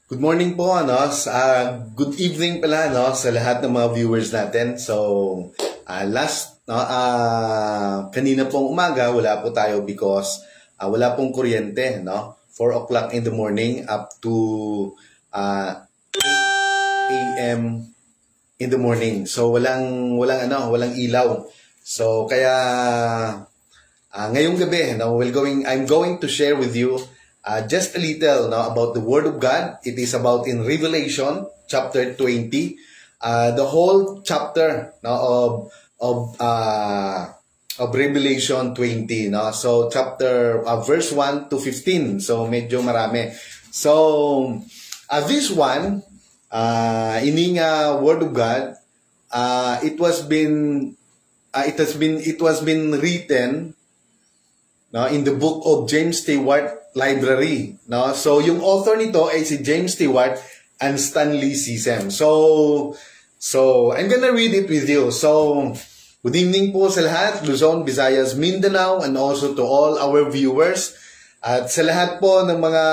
Good morning po, good evening pala, sa lahat ng mga viewers natin. So, kanina pong umaga, wala po tayo because wala pong kuryente, 4 o'clock in the morning up to 8 a.m. in the morning. So, walang ilaw. So, kaya ngayong gabi, I'm going to share with you just a little about the Word of God. It is about in Revelation chapter 20, the whole chapter of Revelation 20. So chapter verse 1 to 15. So medyo marami. So this one, ining Word of God, it was been written in the book of James Stewart Library. So, yung author nito ay si James Stewart and Stanley Sisem. So, I'm gonna read it with you. So, good evening po sa lahat, Luzon, Visayas, Mindanao, and also to all our viewers. At sa lahat po ng mga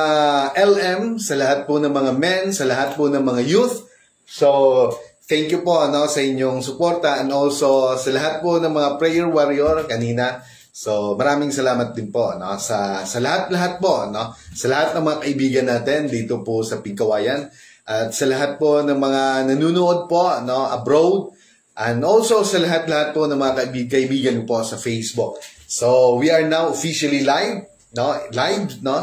LM, sa lahat po ng mga men, sa lahat po ng mga youth. So, thank you po sa inyong suporta, and also sa lahat po ng mga prayer warrior kanina. So, maraming salamat din po sa lahat po, sa lahat ng mga kaibigan natin dito po sa Pigkawayan, at sa lahat po ng mga nanonood po abroad, and also sa lahat po ng mga kaibigan po sa Facebook. So, we are now officially live,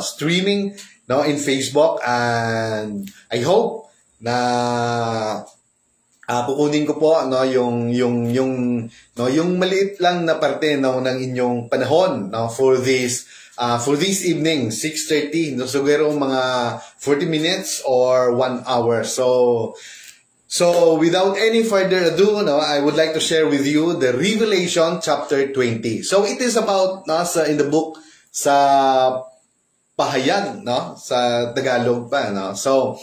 streaming in Facebook, and I hope na kukunin ko po yung maliit lang na parte ng inyong panahon for this evening 6:30, siguro mga 40 minutes or 1 hour. So without any further ado, I would like to share with you the Revelation chapter 20. So it is about in the book sa Pahayag, sa Tagalog pa, So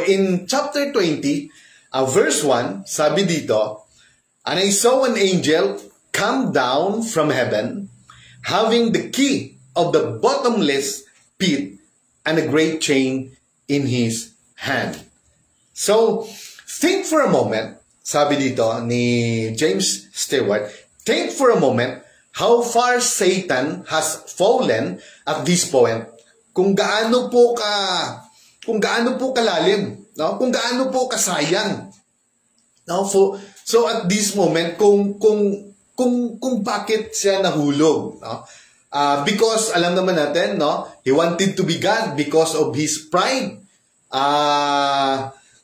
in chapter 20, verse 1, sabi dito, "And I saw an angel come down from heaven, having the key of the bottomless pit and a great chain in his hand." So, think for a moment, sabi dito ni James Stewart, think for a moment how far Satan has fallen at this point. Kung gaano po kalalim, kung gaano po kasayang. So at this moment, kung bakit siya nahulog, because alam naman natin, he wanted to be God because of his pride.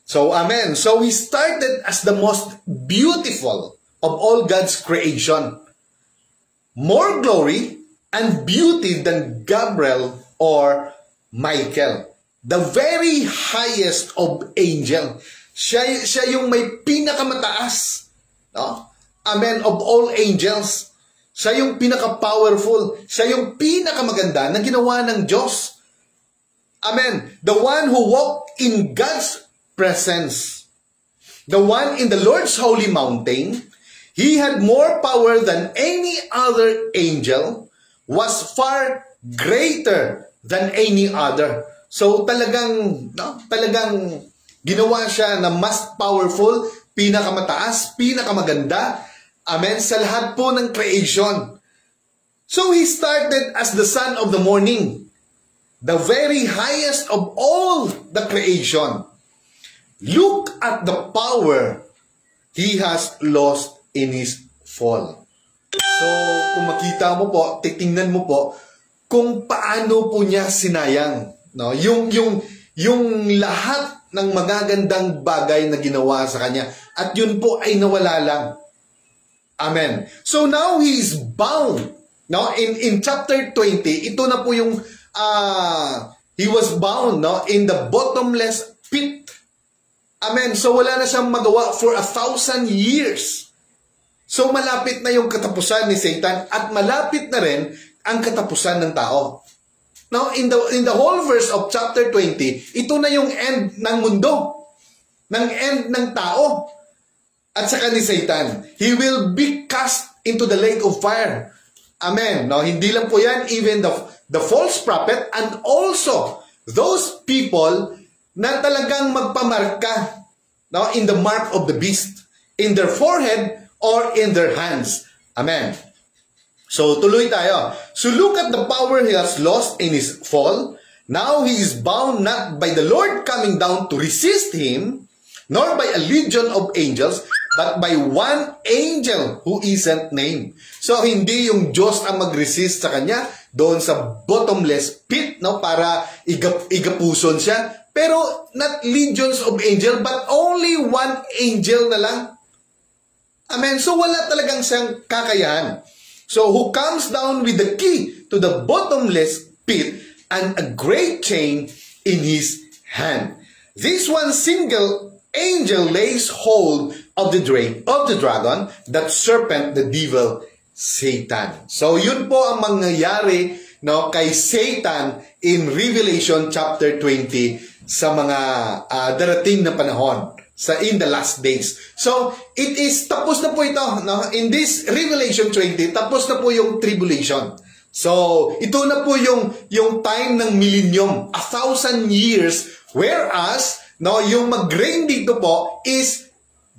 So amen. So he started as the most beautiful of all God's creation. More glory and beauty than Gabriel or Michael. The very highest of angel. Siya yung may pinakamataas. Amen. Of all angels. Siya yung pinaka-powerful. Siya yung pinakamaganda na ginawa ng Diyos. Amen. The one who walked in God's presence. The one in the Lord's holy mountain. He had more power than any other angel. Was far greater than any other. So talagang ginawa siya na mas powerful, pinakamataas, pinakamaganda, amen, sa lahat po ng creation. So he started as the son of the morning, the very highest of all the creation. Look at the power he has lost in his fall. So kung makita mo po, titingnan mo po kung paano po niya sinayang. Yung lahat ng magagandang bagay na ginawa sa kanya. At yun po ay nawala lang. Amen. So now he is bound. In chapter 20, ito na po yung he was bound in the bottomless pit. Amen. So wala na siyang magawa for 1,000 years. So malapit na yung katapusan ni Satan at malapit na rin ang katapusan ng tao. Now, in the whole verse of chapter 20, ito na yung end ng mundo, ng end ng tao, at saka ni Satan. He will be cast into the lake of fire. Amen. No, hindi lang po yan, even the false prophet and also those people na talagang magpamarka, no, in the mark of the beast, in their forehead or in their hands. Amen. So tuloy tayo. So look at the power he has lost in his fall. Now he is bound not by the Lord coming down to resist him, nor by a legion of angels, but by one angel who isn't named. So hindi yung Diyos ang mag-resist sa kanya doon sa bottomless pit, no, para igapuson siya. Pero not legions of angels, but only one angel na lang. Amen. So wala talagang siyang kakayahan. So who comes down with the key to the bottomless pit and a great chain in his hand. This one single angel lays hold of the dragon, that serpent, the devil, Satan. So yun po ang mangyayari, no, kay Satan in Revelation chapter 20 sa mga darating na panahon, in the last days. So it is tapos na po ito, no? In this Revelation 20, tapos na po yung tribulation. So ito na po yung time ng millennium, 1,000 years, whereas, no, yung mag-reign dito po is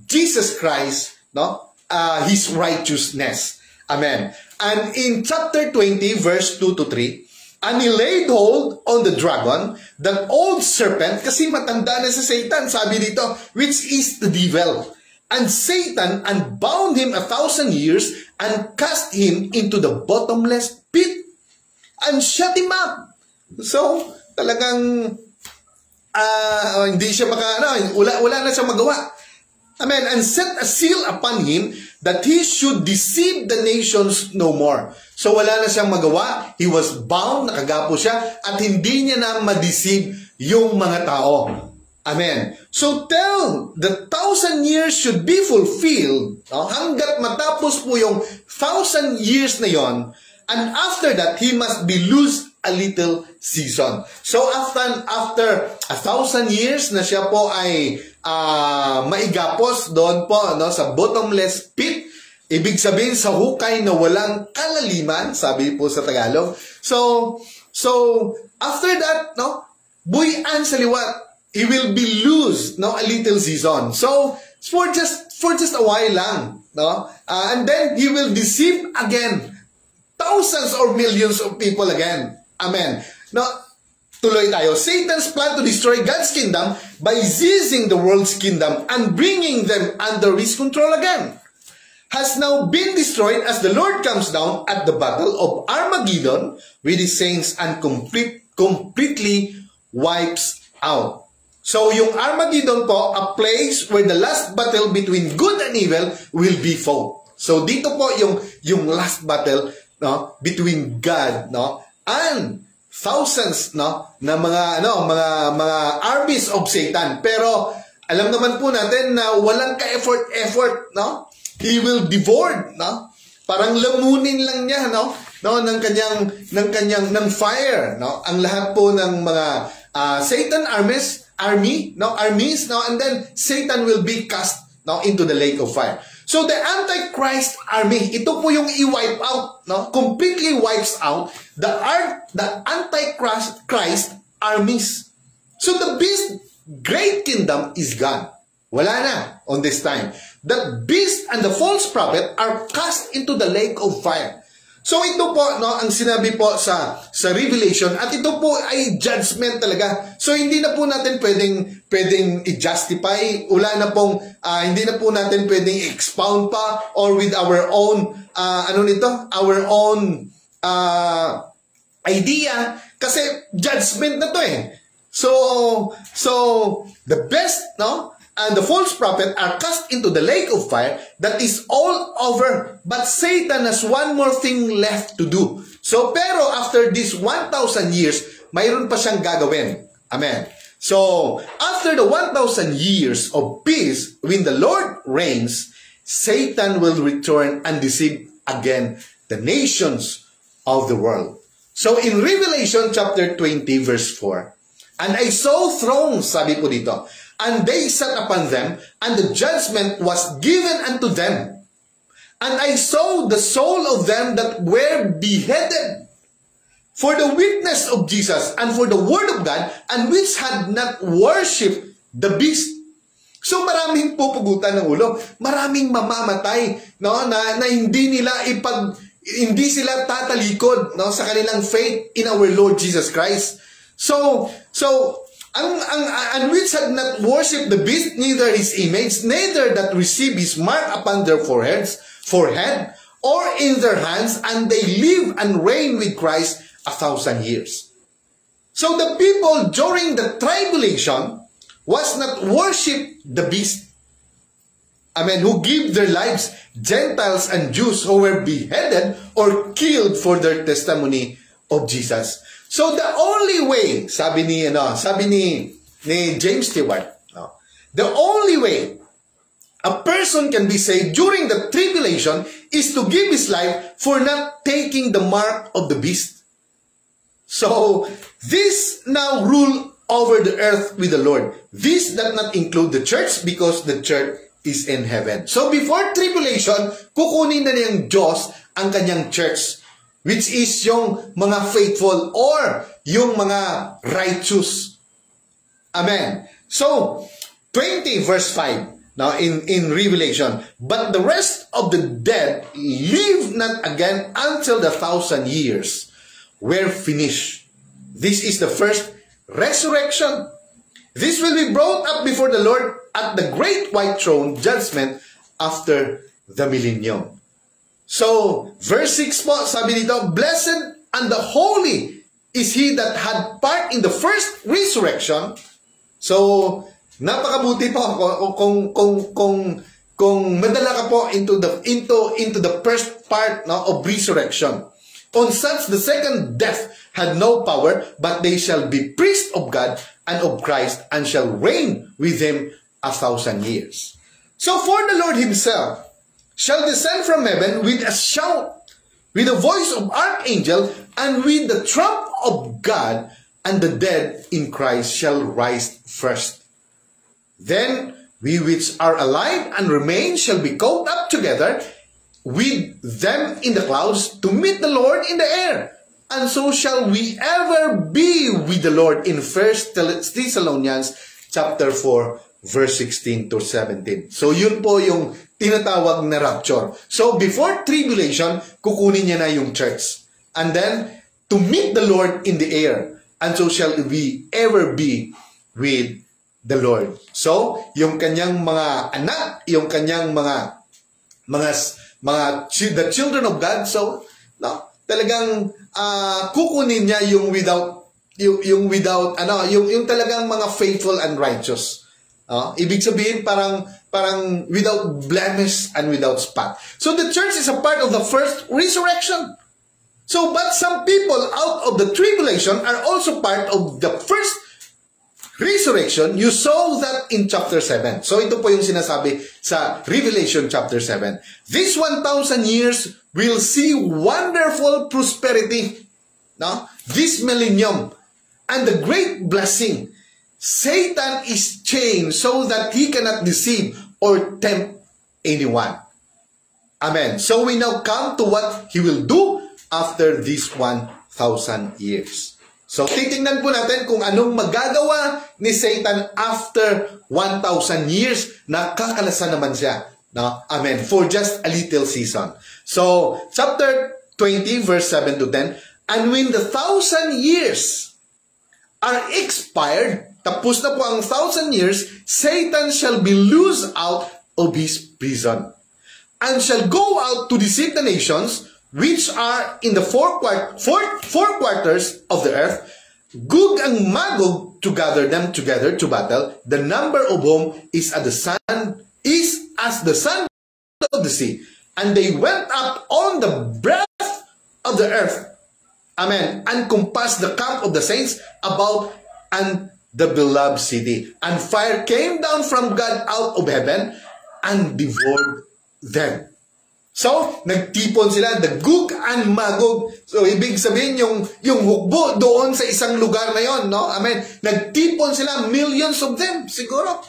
Jesus Christ, no, his righteousness. Amen. And in chapter 20, verse 2 to 3, and he laid hold on the dragon, that old serpent, kasi matanda na si Satan, sabi dito, which is the devil. And Satan unbound him 1,000 years and cast him into the bottomless pit and shut him up. So, talagang hindi siya wala na siya magawa. Amen. And set a seal upon him that he should deceive the nations no more. So wala na siyang magawa. He was bound, nakagapo siya, at hindi niya na ma-deceive yung mga tao. Amen. So till the 1,000 years should be fulfilled, no? Hanggat matapos po yung 1,000 years na yon, and after that, he must be loosed a little season. So after 1,000 years na siya po ay maigapos doon po, no, sa bottomless pit, ibig sabihin sa hukay na walang kalaliman, sabi po sa Tagalog. So after that, no, buyan sa liwat, he will be loose, no, a little season. So for just a while lang, no, and then he will deceive again thousands or millions of people again. Amen. Now, tuloy tayo. Satan's plan to destroy God's kingdom by seizing the world's kingdom and bringing them under his control again has now been destroyed as the Lord comes down at the battle of Armageddon with his saints and completely wipes out. So, yung Armageddon po, a place where the last battle between good and evil will be fought. So, dito po yung last battle, no, between God, no, and thousands, no, na mga armies of Satan. Pero alam naman po natin na walang ka-effort, no? He will devour, no? Parang lamunin lang niya, no, ng kanyang fire, no? Ang lahat po ng mga Satan armies, no, and then Satan will be cast, no, into the lake of fire. So the Antichrist army, ito po yung i-wipe out, no? Completely wipes out the Antichrist armies. So the beast, great kingdom is gone. Wala na on this time. The beast and the false prophet are cast into the lake of fire. So ito po, no, ang sinabi po sa Revelation, at ito po ay judgment talaga. So hindi na po natin pwedeng i-justify, hindi na po natin pwedeng expound pa or with our own our own idea, kasi judgment na to eh. So the best, no, and the false prophet are cast into the lake of fire. That is all over. But Satan has one more thing left to do. So, pero after this 1,000 years, mayroon pa siyang gagawin. Amen. So, after the 1,000 years of peace, when the Lord reigns, Satan will return and deceive again the nations of the world. So, in Revelation chapter 20, verse 4, and I saw thrones, sabi po dito, and they sat upon them, and the judgment was given unto them. And I saw the soul of them that were beheaded, for the witness of Jesus and for the word of God, and which had not worshipped the beast. So maraming pupugutan ng ulo, maraming mamamatay, no, na hindi sila tatalikod, no, sa kanilang faith in our Lord Jesus Christ. So and which had not worshipped the beast, neither his image, neither that received his mark upon their forehead, or in their hands, and they live and reign with Christ 1,000 years. So the people during the tribulation was not worship the beast. Amen. Who give their lives, Gentiles and Jews who were beheaded or killed for their testimony of Jesus. So the only way, sabi ni James Stewart, the only way a person can be saved during the tribulation is to give his life for not taking the mark of the beast. So this now rule over the earth with the Lord. This does not include the church because the church is in heaven. So before tribulation, kukunin na niyang Diyos ang kanyang church, which is yung mga faithful or yung mga righteous. Amen. So 20 verse 5 now in Revelation, but the rest of the dead live not again until the 1,000 years were finished. This is the first resurrection. This will be brought up before the Lord at the great white throne judgment after the millennium. So, verse 6 po, sabi dito, blessed and the holy is he that had part in the first resurrection. So, napakabuti po kung madala ka po into the first part, no, of resurrection. On such the second death had no power, but they shall be priests of God and of Christ, and shall reign with him 1,000 years. So for the Lord himself shall descend from heaven with a shout, with the voice of archangel, and with the trump of God, and the dead in Christ shall rise first. Then we which are alive and remain shall be caught up together with them in the clouds to meet the Lord in the air. And so shall we ever be with the Lord in 1 Thessalonians chapter 4 verse 16 to 17. So yun po yung tinatawag na rapture. So before tribulation, kukunin niya na yung church. And then to meet the Lord in the air. And so shall we ever be with the Lord. So yung kanyang mga anak, yung kanyang the children of God, so no, talagang kukunin niya yung talagang mga faithful and righteous. Ibig sabihin parang without blemish and without spot. So the church is a part of the first resurrection. So but some people out of the tribulation are also part of the first resurrection. You saw that in chapter 7. So ito po yung sinasabi sa Revelation chapter 7. This 1,000 years will see wonderful prosperity. No? This millennium and the great blessing. Satan is chained so that he cannot deceive or tempt anyone. Amen. So we now come to what he will do after this 1,000 years. So, titingnan po natin kung anong magagawa ni Satan after 1,000 years na kakalasan naman siya. No? Amen. For just a little season. So, chapter 20, verse 7 to 10. And when the 1,000 years are expired, tapos na po ang 1,000 years, Satan shall be loosed out of his prison and shall go out to deceive the nations which are in the four quarters of the earth, Gog and Magog to gather them together to battle, the number of whom is as the sand of the sea. And they went up on the breadth of the earth, amen, and compassed the camp of the saints about and the beloved city. And fire came down from God out of heaven and devoured them. So, nagtipon sila, the Gog and Magog. So, ibig sabihin, yung hukbo doon sa isang lugar na yon, no? Amen. Nagtipon sila, millions of them, siguro.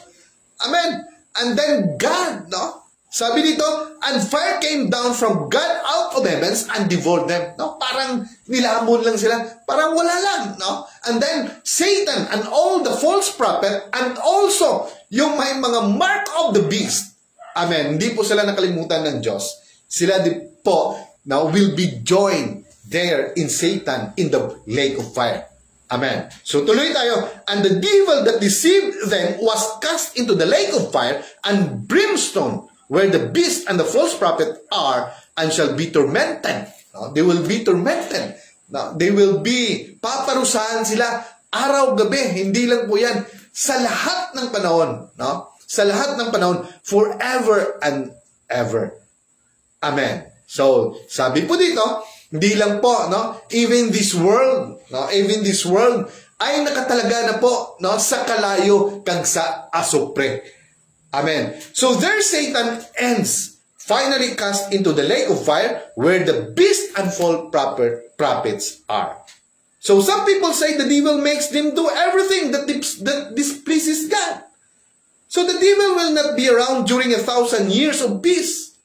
Amen. And then God, no? Sabi dito, and fire came down from God out of heavens and devoured them. No? Parang nilamon lang sila. Parang wala lang. No? And then, Satan and all the false prophet and also yung may mga mark of the beast. Amen. Hindi po sila nakalimutan ng Diyos. Sila di po now will be joined there in Satan in the lake of fire. Amen. So tuloy tayo. And the devil that deceived them was cast into the lake of fire and brimstone, where the beast and the false prophet are, and shall be tormented. No? They will be tormented. No? They will be, paparusahan sila araw-gabi. Hindi lang po yan. Sa lahat ng panahon. No? Sa lahat ng panahon. Forever and ever. Amen. So, sabi po dito, hindi lang po, no? Even this world, no? Even this world ay nakatalaga na po, no? Sa kalayo kag sa asupre. Amen. So there Satan ends, finally cast into the lake of fire, where the beast and false prophets are. So some people say the devil makes them do everything that displeases God. So the devil will not be around during 1,000 years of peace.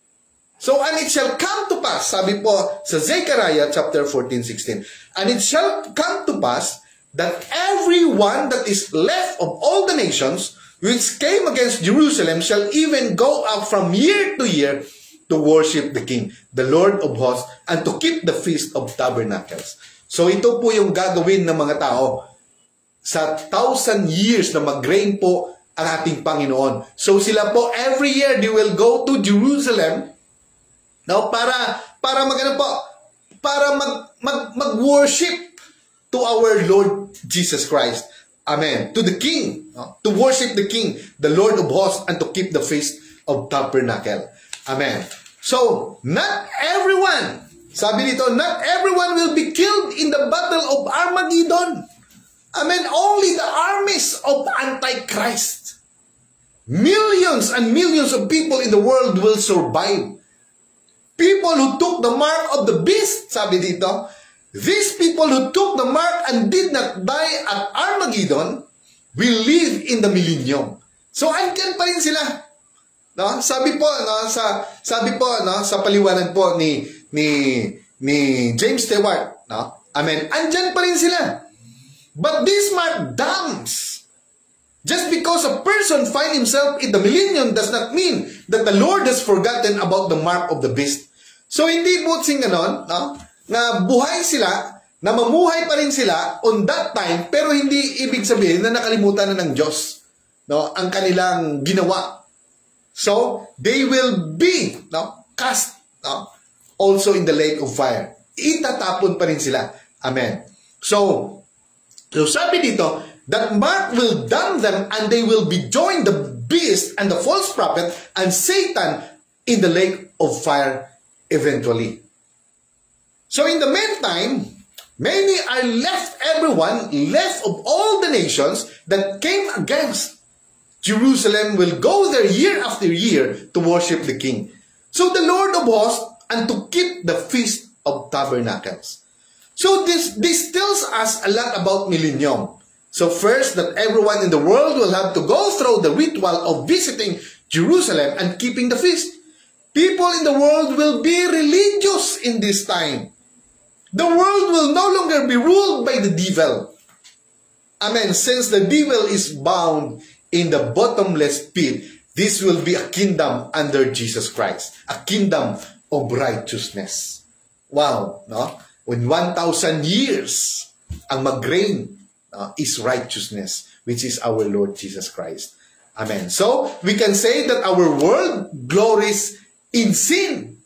So, and it shall come to pass, sabi po sa Zechariah chapter 14:16, and it shall come to pass that everyone that is left of all the nations which came against Jerusalem shall even go up from year to year to worship the King, the Lord of hosts, and to keep the Feast of Tabernacles. So ito po yung gagawin ng mga tao sa 1,000 years na mag-reign po ang ating Panginoon. So sila po, every year they will go to Jerusalem, no, para magano po, para mag-worship to our Lord Jesus Christ. Amen. To the King. No? To worship the King, the Lord of hosts, and to keep the Feast of Tabernacle. Amen. So, not everyone, sabi dito, not everyone will be killed in the battle of Armageddon. Amen. Only the armies of Antichrist. Millions and millions of people in the world will survive. People who took the mark of the beast, sabi dito, these people who took the mark and did not die at Armageddon will live in the millennium. So andyan pa rin sila. No? Sabi po sa paliwanag po ni James Stewart, no? Amen. Andyan pa rin sila. But this mark damns. Just because a person find himself in the millennium does not mean that the Lord has forgotten about the mark of the beast. So hindi po sing ganon, no? Na buhay sila, na mamuhay pa rin sila on that time, pero hindi ibig sabihin na nakalimutan na ng Diyos, no, ang kanilang ginawa. So, they will be, no, cast, no, also in the lake of fire. Itatapon pa rin sila. Amen. So sabi dito, that mark will damn them and they will be joined the beast and the false prophet and Satan in the lake of fire eventually. So in the meantime, many are left, everyone left of all the nations that came against Jerusalem will go there year after year to worship the King. So the Lord of hosts, and to keep the Feast of Tabernacles. So this tells us a lot about millennium. So first, that everyone in the world will have to go through the ritual of visiting Jerusalem and keeping the feast. People in the world will be religious in this time. The world will no longer be ruled by the devil. Amen. Since the devil is bound in the bottomless pit, this will be a kingdom under Jesus Christ. A kingdom of righteousness. Wow. No? When 1,000 years, ang mag-reign is righteousness, which is our Lord Jesus Christ. Amen. So, we can say that our world glories in sin.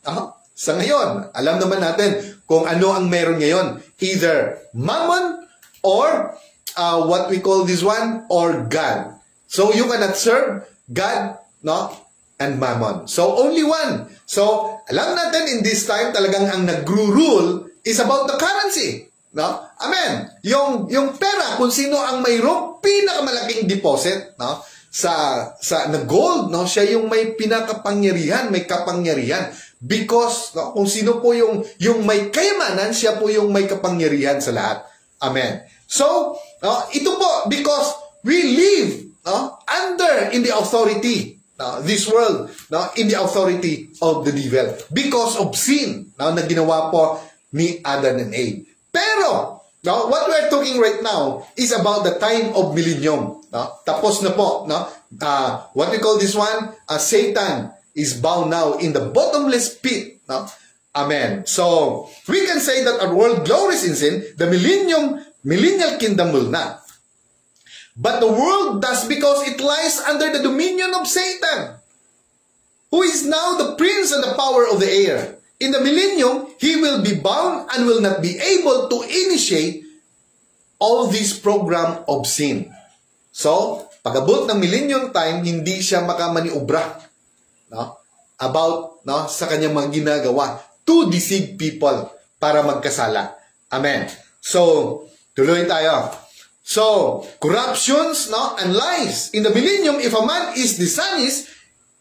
Sa ngayon, alam naman natin kung ano ang meron ngayon. Either mammon or what we call this one, or God. So, you cannot serve God, no, and mammon. So, only one. So, alam natin in this time talagang ang nagru-rule is about the currency. No? Amen. Yung pera, kung sino ang mayroong pinakamalaking deposit, no, na gold, no, siya yung may pinakapangyarihan, may kapangyarihan. Because no, kung sino po yung may kayamanan, siya po yung may kapangyarihan sa lahat. Amen. So, ito po because we live, no, in the authority this world in the authority of the devil because of sin na ginawa po ni Adam and Eve. Pero what we're talking right now is about the time of millennium. Tapos na po. What we call this one, Satan is bound now in the bottomless pit. Amen. So, we can say that our world glories in sin, the millennial kingdom will not. But the world does because it lies under the dominion of Satan, who is now the prince and the power of the air. In the millennium, he will be bound and will not be able to initiate all this program of sin. So, pag-abot ng millennium time, hindi siya makamaniubra about sa kanyang mga ginagawa to deceive people para magkasala. Amen. So, tuloy tayo. So, corruptions and lies. In the millennium, if a man is dishonest,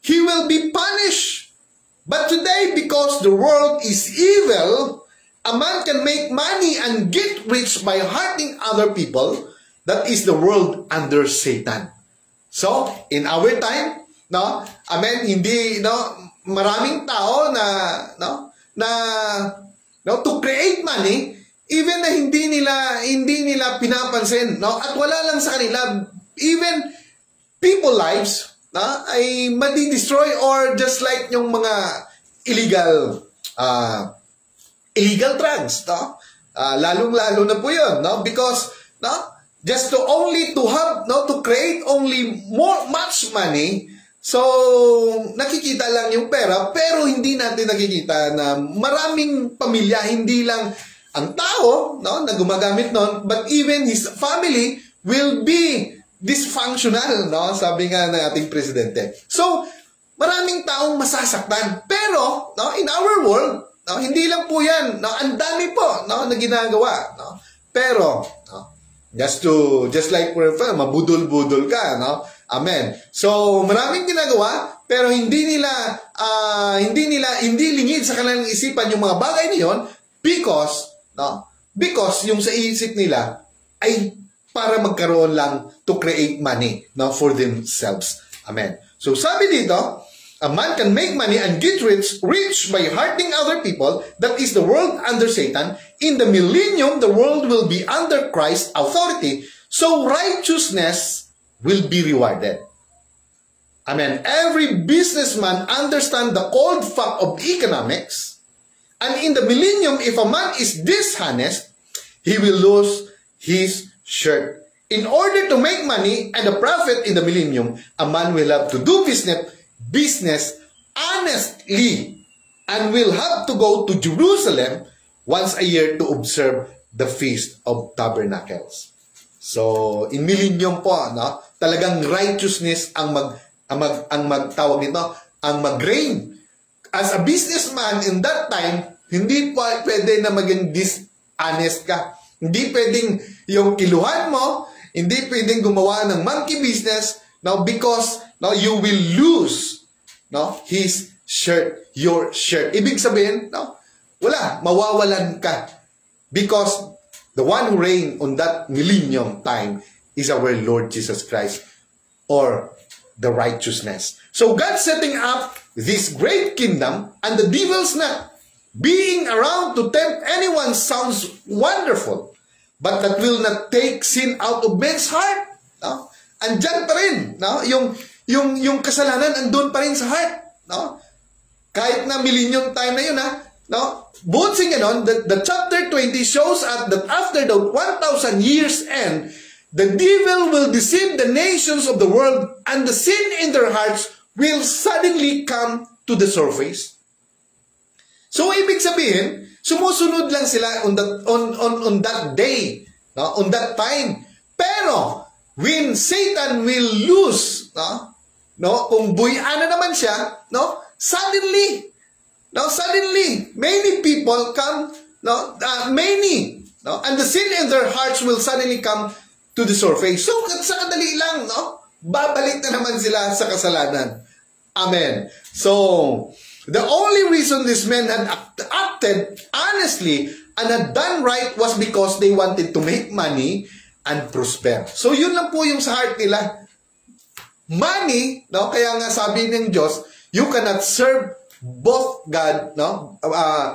he will be punished. But today, because the world is evil, a man can make money and get rich by hurting other people. That is the world under Satan. So, in our time, amen, hindi, maraming tao to create money, even na hindi nila pinapansin, at wala lang sa kanila, even people lives ay madi-destroy or just like yung mga illegal drugs, lalong-lalo na po yun, because just to have to create only much money. So, nakikita lang yung pera, pero hindi natin nakikita na maraming pamilya, hindi lang ang tao na gumagamit nun, but even his family will be dysfunctional, sabi nga ng ating presidente. So, maraming taong masasaktan. Pero, in our world, hindi lang po yan. Ang dami po na ginagawa. Pero, just like mabudol-budol ka, amen. So, maraming ginagawa, pero hindi lingid sa kanilang isipan yung mga bagay na yun because yung sa isip nila ay para magkaroon lang to create money for themselves. Amen. So, sabi dito, a man can make money and get rich by hurting other people. That is the world under Satan. In the millennium, the world will be under Christ's authority. So, righteousness will be rewarded. Amen. Every businessman understands the cold fact of economics. And in the millennium, if a man is dishonest, he will lose his shirt. In order to make money and a profit in the millennium, a man will have to do business honestly and will have to go to Jerusalem once a year to observe the Feast of Tabernacles. So, in millennium po, talagang righteousness ang magtawag nito, ang mag-reign. As a businessman in that time, hindi po pwede na maging dishonest ka. Hindi pwedeng yung kiluhan mo, hindi pwedeng gumawa ng monkey business because you will lose his shirt, your shirt. Ibig sabihin, mawawalan ka because the one who reign on that millennium time is our Lord Jesus Christ, or the righteousness. So God setting up this great kingdom, and the devil's not being around to tempt anyone sounds wonderful, but that will not take sin out of men's heart. Andyan pa rin, yung kasalanan andun pa rin sa heart. Kahit na millennium time na yun, But ganon, the chapter 20 shows us that after the 1,000 years end, the devil will deceive the nations of the world, and the sin in their hearts will suddenly come to the surface. So, ibig sabihin, sumusunod lang sila on that day, on that time. Pero, when Satan will lose, kung buyan na naman siya, suddenly, many people come, and the sin in their hearts will suddenly come to the surface. So, sa kadali lang, babalik na naman sila sa kasalanan. Amen. So, the only reason these men had acted honestly and had done right was because they wanted to make money and prosper. So, yun lang po yung sa heart nila. money, no? Kaya nga sabi ng Diyos, you cannot serve both God, no?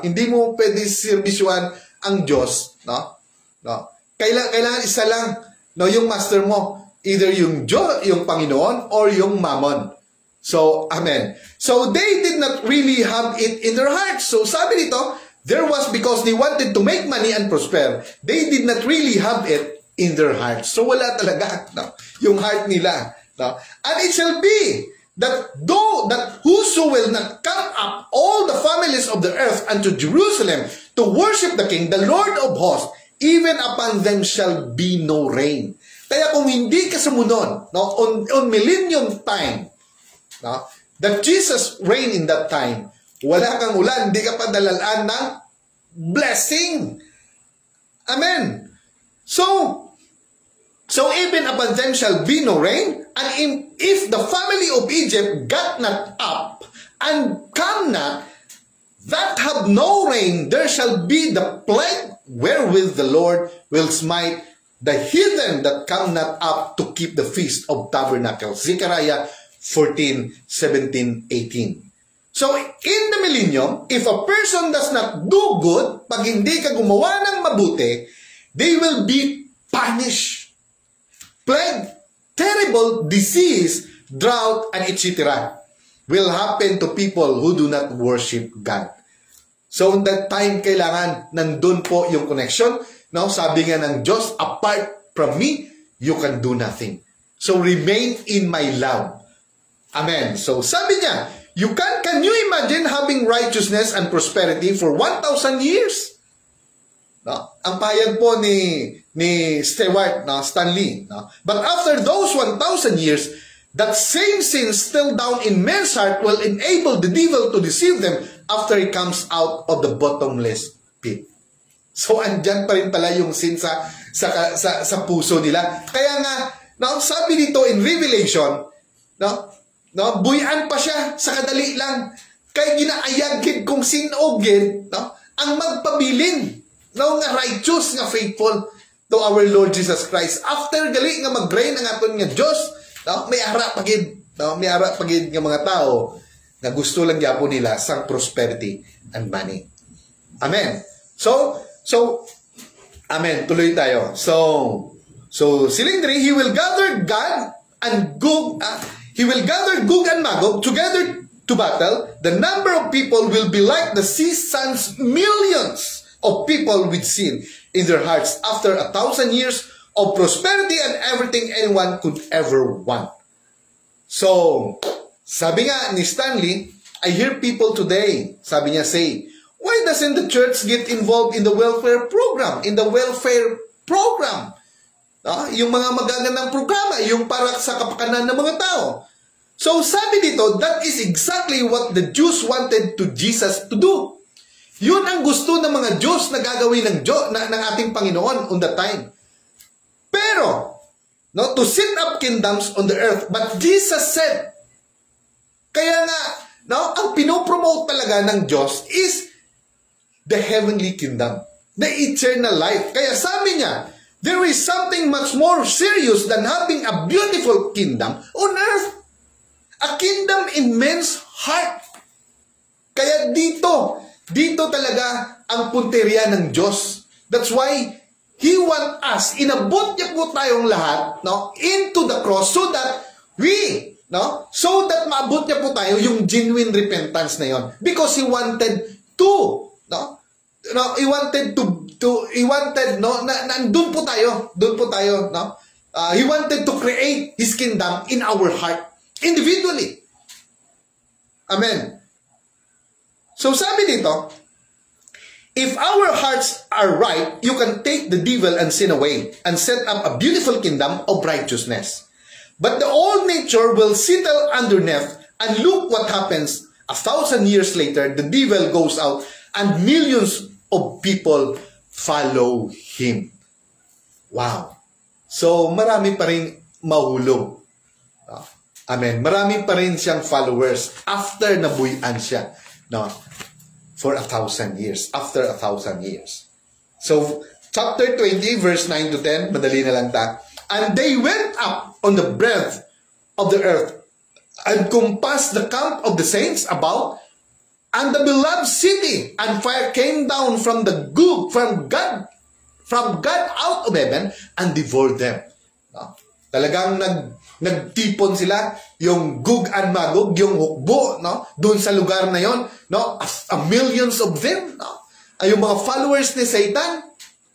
Hindi mo pwede serbisyuhan ang Diyos, no? No? Kailangan isa lang, no, yung master mo, either yung Diyos, yung Panginoon, or yung Mammon. So, amen. So, they did not really have it in their hearts. So, sabi dito, there was because they wanted to make money and prosper. They did not really have it in their hearts. So, wala talaga, no? Yung heart nila. No? And it shall be that whoso will not come up all the families of the earth unto Jerusalem to worship the King, the Lord of hosts, even upon them shall be no rain. Kaya kung hindi ka sumunod, no, on millennium time, no, that Jesus reigned in that time, wala kang ulan, hindi ka padalalaan ng blessing. Amen. So even upon them shall be no rain, and if the family of Egypt got not up, and come not, that have no rain, there shall be the plague wherewith the Lord will smite the heathen that come not up to keep the feast of tabernacles. Zechariah 14, 17, 18. So, in the millennium, if a person does not do good, pag hindi ka gumawa ng mabuti, they will be punished. Plague, terrible disease, drought, and etc. will happen to people who do not worship God. So, in that time, kailangan nandun po yung connection. No? Sabi nga ng Diyos, apart from me, you can do nothing. So, remain in my love. Amen. So, sabi niya, can you imagine having righteousness and prosperity for 1,000 years? No? Ang pahayag po ni Stewart, no? Stanley. No? But after those 1,000 years, that same sin still down in men's heart will enable the devil to deceive them after he comes out of the bottomless pit. So, andyan pa rin pala yung sin sa puso nila. Kaya nga, no, sabi dito in Revelation, buyan pa siya sa kadali lang. Kaya ginaayagid kong sinogid, no, ang magpabilin, no, nga righteous, nga faithful to our Lord Jesus Christ. After gali nga mag-reign ang aton nga Diyos, no, may ara pagid, no, may ara pagid nga mga tao nga gusto lang yapo nila sang prosperity and money. Amen. So, amen, tuloy tayo. So silindri, he will gather God and Gog, he will gather Gog and Magog together to battle. The number of people will be like the sea sands, millions of people with sin in their hearts after 1,000 years of prosperity and everything anyone could ever want. So, sabi nga ni Stanley, I hear people today, sabi niya, say, why doesn't the church get involved in the welfare program? Yung mga magagandang programa, yung para sa kapakanan ng mga tao. So, sabi dito, that is exactly what the Jews wanted to Jesus to do. Yun ang gusto ng mga Diyos na gagawin ng ating Panginoon on that time. Pero, no, to set up kingdoms on the earth. But Jesus said, kaya nga, no, ang pinopromote talaga ng Diyos is the heavenly kingdom, the eternal life. Kaya sabi niya, there is something much more serious than having a beautiful kingdom on earth. A kingdom in men's heart. Kaya dito talaga ang punteriya ng Diyos. That's why He want us, inabot niya po tayong lahat, no, into the cross so that maabot niya po tayo yung genuine repentance na yon. Because He wanted to, He wanted doon po tayo, no? He wanted to create His kingdom in our heart, individually. Amen. So sabi dito, if our hearts are right, you can take the devil and sin away and set up a beautiful kingdom of righteousness. But the old nature will settle underneath, and look what happens. 1,000 years later, the devil goes out and millions of people follow him. Wow. So, marami pa rin mahulog. Amen. Marami pa rin siyang followers after nabuyan siya. No? For 1,000 years. After 1,000 years. So, chapter 20, verse 9 to 10, madali na lang ta. And they went up on the breadth of the earth, and compassed the camp of the saints about, and the beloved city, and fire came down from God out of heaven and devoured them. No? Talagang nagtipon sila, yung Gog and Magog, yung hukbo, no? Doon sa lugar na yon, no? Millions of them, no? Ay yung mga followers ni Satan.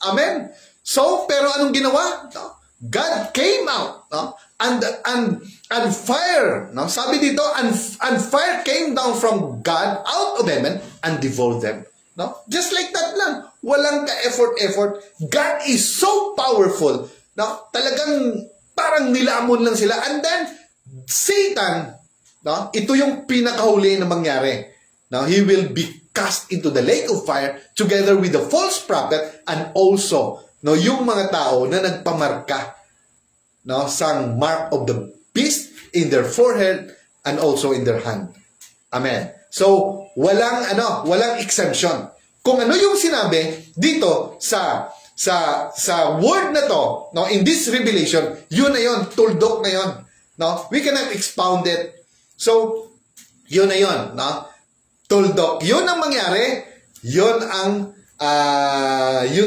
Amen. So, pero anong ginawa? No? God came out, no? And fire, no? Sabi dito, and fire came down from God out of heaven and devoured them. No? Just like that lang. Walang ka-effort. God is so powerful. No? Talagang parang nilamon lang sila. And then, Satan, no? Ito yung pinakahuli na mangyari. No? He will be cast into the lake of fire together with the false prophet and also, no, yung mga tao na nagpamarka, no, sang mark of the beast in their forehead and also in their hand. Amen. So, walang exemption. Kung ano yung sinabi dito sa word na to, no, in this revelation, yun na yun, tuldok na yun, no? We cannot expound it. So, yun na yun, no? Tuldok. Yun ang mangyari. Yun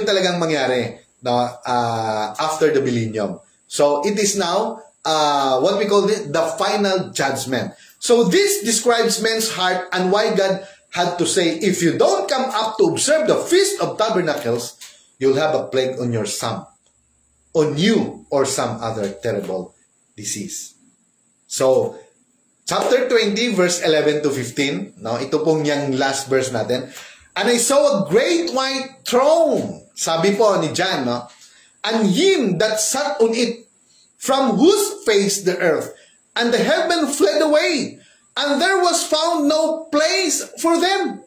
talagang mangyari, no, after the millennium. So, it is now what we call the final judgment. So, this describes man's heart and why God had to say, if you don't come up to observe the Feast of Tabernacles, you'll have a plague on you or some other terrible disease. So, chapter 20, verse 11 to 15, no? Ito pong yung last verse natin. And I saw a great white throne, sabi po ni John, no? And him that sat on it, from whose face the earth and the heaven fled away, and there was found no place for them.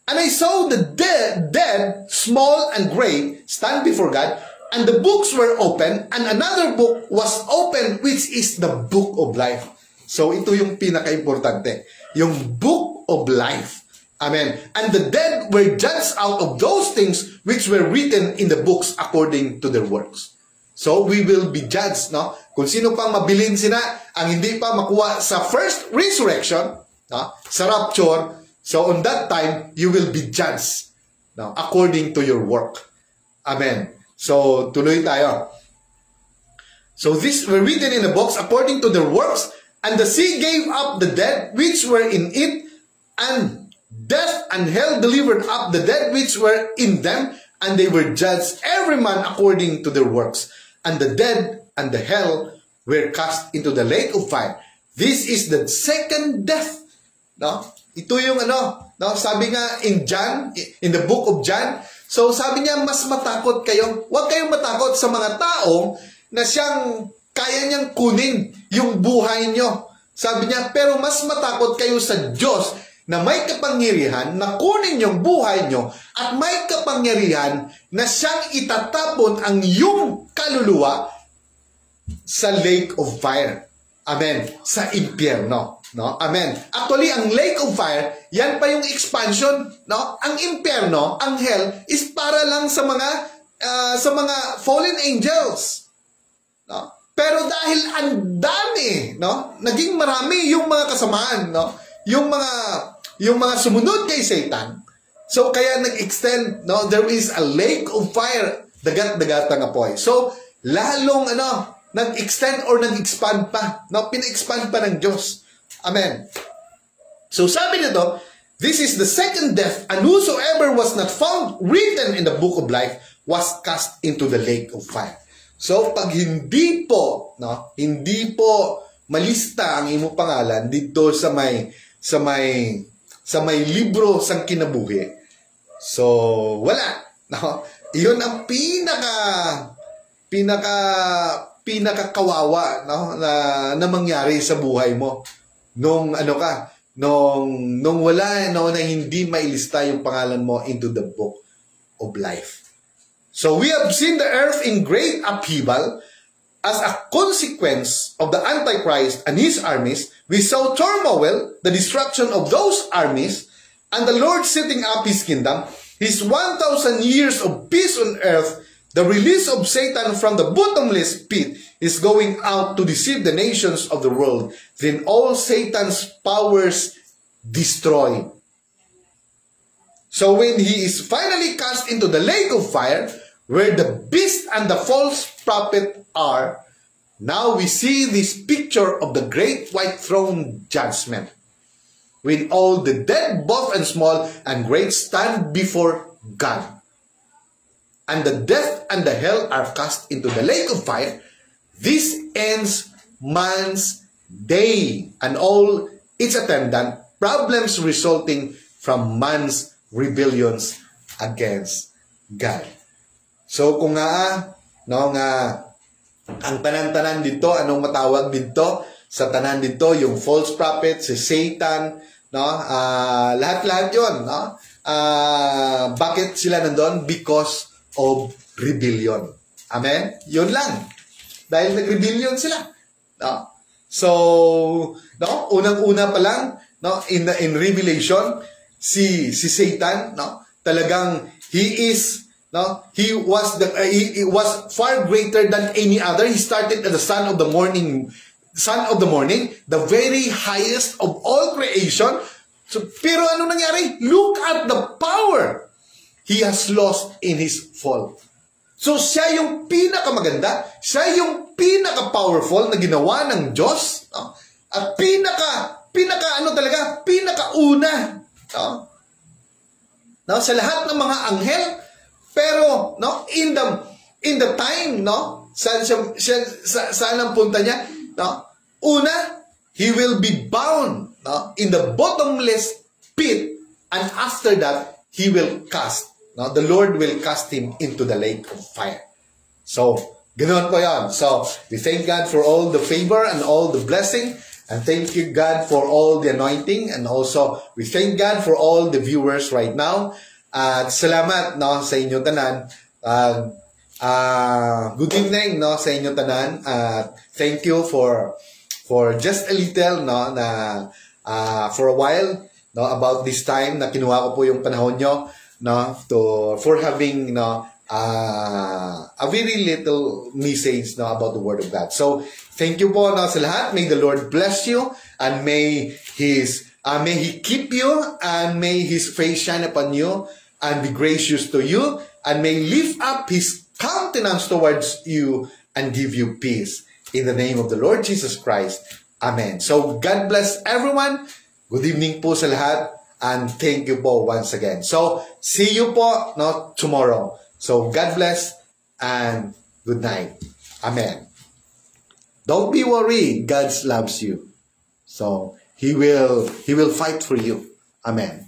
And I saw the dead, small and great, stand before God, and the books were open, and another book was opened, which is the book of life. So ito yung pinaka-importante, yung book of life. Amen. And the dead were judged out of those things which were written in the books according to their works. So we will be judged, no? Kung sino pang mabilin sila, ang hindi pa makuha sa first resurrection, no? Sa rapture, so on that time, you will be judged, no? According to your work. Amen. So tuloy tayo. So these were written in the books according to their works, and the sea gave up the dead which were in it, and death and hell delivered up the dead which were in them, and they were judged every man according to their works. And the dead and the hell were cast into the lake of fire. This is the second death. No? Ito yung no? Sabi nga in John, in the book of John, so sabi niya, mas matakot kayo. Huwag kayong matakot sa mga taong na siyang kaya niyang kunin yung buhay niyo. Sabi niya, pero mas matakot kayo sa Diyos na may kapangyarihan na kunin yung buhay nyo at may kapangyarihan na siyang itatapon ang iyong kaluluwa sa lake of fire. Amen. Sa impyerno. No? Amen. Actually, ang lake of fire, yan pa yung expansion. No? Ang impyerno, ang hell, is para lang sa mga fallen angels. No? Pero dahil ang dami, no? Naging marami yung mga kasamaan, no? Yung mga sumunod kay Satan, so kaya nag-extend, no, there is a lake of fire, dagat-dagatang apoy. So, lalong, nag-extend or nag-expand pa, no, pina-expand pa ng Diyos. Amen. So, sabi nito, this is the second death, and whosoever was not found written in the book of life was cast into the lake of fire. So, pag hindi po malista ang imo pangalan dito sa may libro sang kinabuhi. So, wala. No? Iyon ang pinakakawawa, no? na mangyari sa buhay mo. Nung wala, no, na hindi mailista yung pangalan mo into the book of life. So, we have seen the earth in great upheaval. As a consequence of the Antichrist and his armies, we saw turmoil, the destruction of those armies, and the Lord setting up his kingdom, his 1,000 years of peace on earth, the release of Satan from the bottomless pit is going out to deceive the nations of the world. Then all Satan's powers destroyed. So when he is finally cast into the lake of fire, where the beast and the false prophet are, now we see this picture of the great white throne judgment, when all the dead, both and small and great, stand before God. And the death and the hell are cast into the lake of fire. This ends man's day and all its attendant problems resulting from man's rebellions against God. So kung nga ang tanan-tanan dito, anong matawag dito sa tanan dito, yung false prophet, si Satan, no? Lahat-lahat 'yon, no? Bakit sila nandoon? Because of rebellion. Amen? Yun lang. Dahil nag-rebellion sila. No? So, no, unang-una pa lang, no, in Revelation, si Satan, no, talagang he was far greater than any other. He started as the son of the morning, the very highest of all creation. So, pero ano nangyari? Look at the power he has lost in his fall. So, siya yung pinakamaganda, siya yung pinaka-powerful na ginawa ng Diyos, no? At pinakauna, no? No? Sa lahat ng mga anghel, pero, no, in the time, no, saan ang punta niya, no? Una, he will be bound, no, in the bottomless pit, and after that, he will cast. No, the Lord will cast him into the lake of fire. So, ganoon po yan. So, we thank God for all the favor and all the blessing. And thank you, God, for all the anointing. And also, we thank God for all the viewers right now. At salamat, no, sa inyo tanan. Good evening, no, sa inyo tanan. Thank you for just a little, no, for a while, no, about this time na kinuha ko po yung panahon nyo, no, for having, no, a very little message, no, about the Word of God. So, thank you po, no, sa lahat. May the Lord bless you, and may He keep you, and may His face shine upon you, and be gracious to you, and may lift up His countenance towards you, and give you peace. In the name of the Lord Jesus Christ. Amen. So, God bless everyone. Good evening po sa lahat. And thank you po once again. So, see you po, no, tomorrow. So, God bless and good night. Amen. Don't be worried. God loves you. So, He will fight for you. Amen.